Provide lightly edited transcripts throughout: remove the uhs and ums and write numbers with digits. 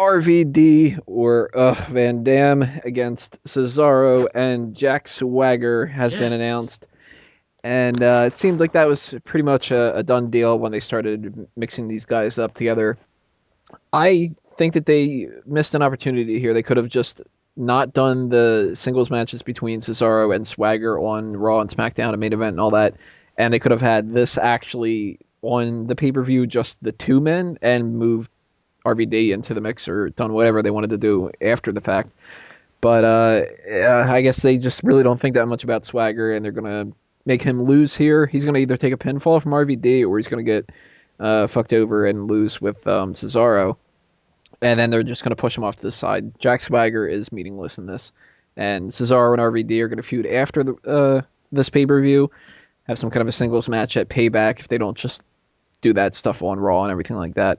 RVD or Van Dam against Cesaro, and Jack Swagger has been Yes. announced. And it seemed like that was pretty much a done deal when they started mixing these guys up together. I think that they missed an opportunity here. They could have just not done the singles matches between Cesaro and Swagger on Raw and SmackDown and main event and all that, and they could have had this actually on the pay-per-view, just the two men, and moved RVD into the mix or done whatever they wanted to do after the fact. But I guess they just really don't think that much about Swagger, and they're gonna make him lose here. He's gonna either take a pinfall from RVD or he's gonna get fucked over and lose with Cesaro, and then they're just gonna push him off to the side. Jack Swagger is meaningless in this, and Cesaro and RVD are gonna feud after this pay per view, have some kind of a singles match at Payback if they don't just do that stuff on Raw and everything like that.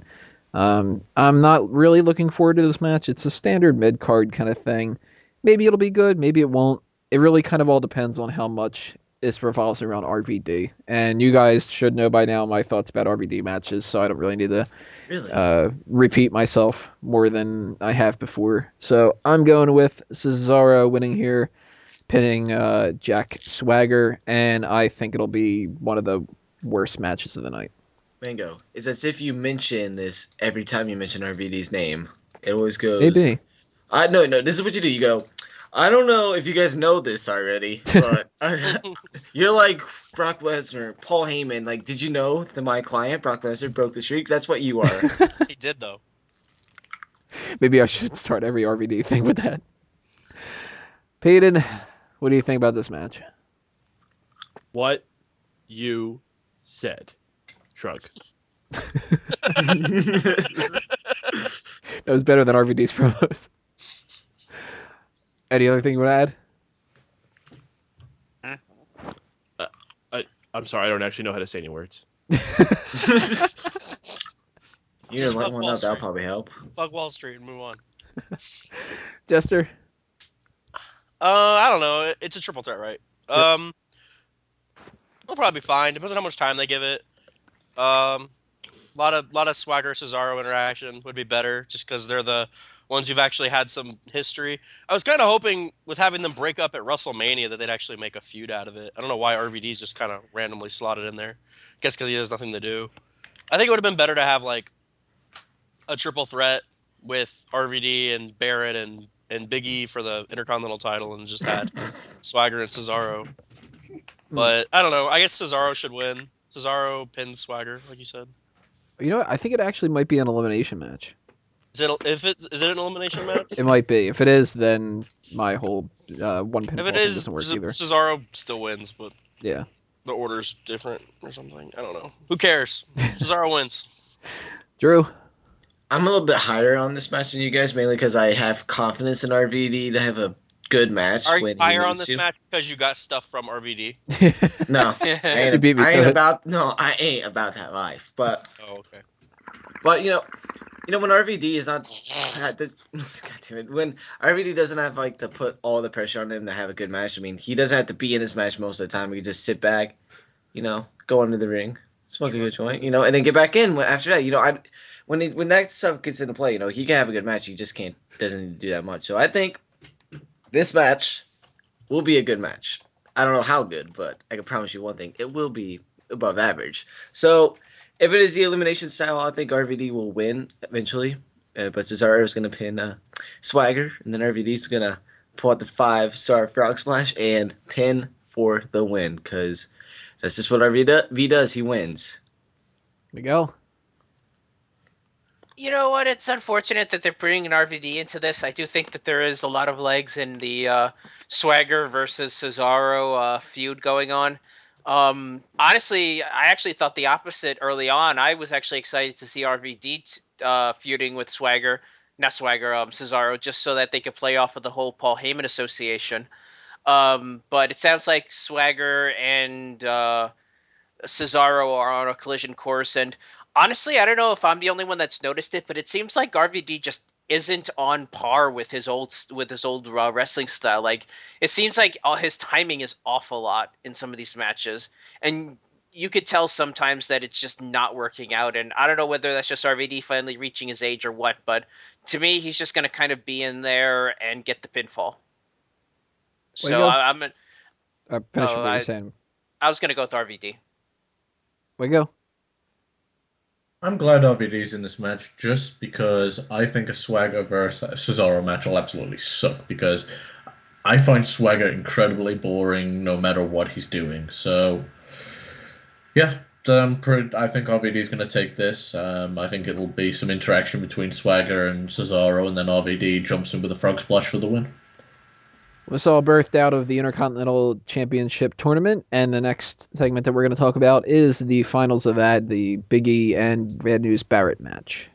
I'm not really looking forward to this match. It's a standard mid card kind of thing. Maybe it'll be good, maybe it won't. It really kind of all depends on how much it revolves around RVD. And you guys should know by now my thoughts about RVD matches, so I don't really need to Really? repeat myself more than I have before. So I'm going with Cesaro winning here, pinning Jack Swagger, and I think it'll be one of the worst matches of the night. Mango. It's as if you mention this every time you mention RVD's name. It always goes. Maybe. No. This is what you do. You go. I don't know if you guys know this already, but you're like Brock Lesnar, Paul Heyman. Like, did you know that my client Brock Lesnar broke the streak? That's what you are. He did though. Maybe I should start every RVD thing with that. Peyton, what do you think about this match? What you said. Shrug. That was better than RVD's promos. Any other thing you want to add? I'm sorry, I don't actually know how to say any words. You Just didn't let fuck one Wall out. That'll Street. probably help. Fuck Wall Street and move on. Jester? I don't know. It's a triple threat, right? It'll probably be fine. Depends on how much time they give it. Lot of Swagger Cesaro interaction would be better, just because they're the ones who've actually had some history. I was kind of hoping with having them break up at WrestleMania that they'd actually make a feud out of it. I don't know why RVD's just kind of randomly slotted in there. Guess because he has nothing to do. I think it would have been better to have like a triple threat with RVD and Barrett and Big E for the Intercontinental title, and just had Swagger and Cesaro. But I don't know. I guess Cesaro should win. Cesaro pins Swagger, like you said. You know what? I think it actually might be an elimination match. Is it an elimination match? It might be. If it is, then my whole one pinfall If it thing is, doesn't work either. Cesaro still wins, but Yeah. the order's different or something. I don't know. Who cares? Cesaro wins. Drew? I'm a little bit higher on this match than you guys, mainly because I have confidence in RVD to have a good match. Are you when he higher on needs this to. match because you got stuff from RVD? No, You beat me to it. I ain't about that life. But Oh, okay. you know when RVD is not, God damn it, when RVD doesn't have like to put all the pressure on him to have a good match. I mean, he doesn't have to be in this match most of the time. He can just sit back, go under the ring, smoke a good joint, and then get back in after that. When that stuff gets into play, he can have a good match. He just doesn't need to do that much. So I think this match will be a good match. I don't know how good, but I can promise you one thing: it will be above average. So if it is the elimination style, I think RVD will win eventually. But Cesaro is going to pin Swagger, and then RVD is going to pull out the 5-star frog splash and pin for the win, because that's just what RVD does. He wins. Miguel? You know what? It's unfortunate that they're bringing an RVD into this. I do think that there is a lot of legs in the Swagger versus Cesaro feud going on. Honestly, I actually thought the opposite early on. I was actually excited to see RVD feuding with Cesaro, just so that they could play off of the whole Paul Heyman association. But it sounds like Swagger and Cesaro are on a collision course, and honestly, I don't know if I'm the only one that's noticed it, but it seems like RVD just isn't on par with his old wrestling style. Like, it seems like his timing is off a lot in some of these matches, and you could tell sometimes that it's just not working out. And I don't know whether that's just RVD finally reaching his age or what, but to me, he's just going to kind of be in there and get the pinfall. Way to So go. I'm Finish Oh, what you're saying. I was going to go with RVD. Way to go. I'm glad RVD's in this match just because I think a Swagger versus Cesaro match will absolutely suck because I find Swagger incredibly boring no matter what he's doing. So, yeah, I think RVD's going to take this. I think it'll be some interaction between Swagger and Cesaro, and then RVD jumps in with a frog splash for the win. This all birthed out of the Intercontinental Championship tournament, and the next segment that we're going to talk about is the finals of that, the Big E and Bad News Barrett match.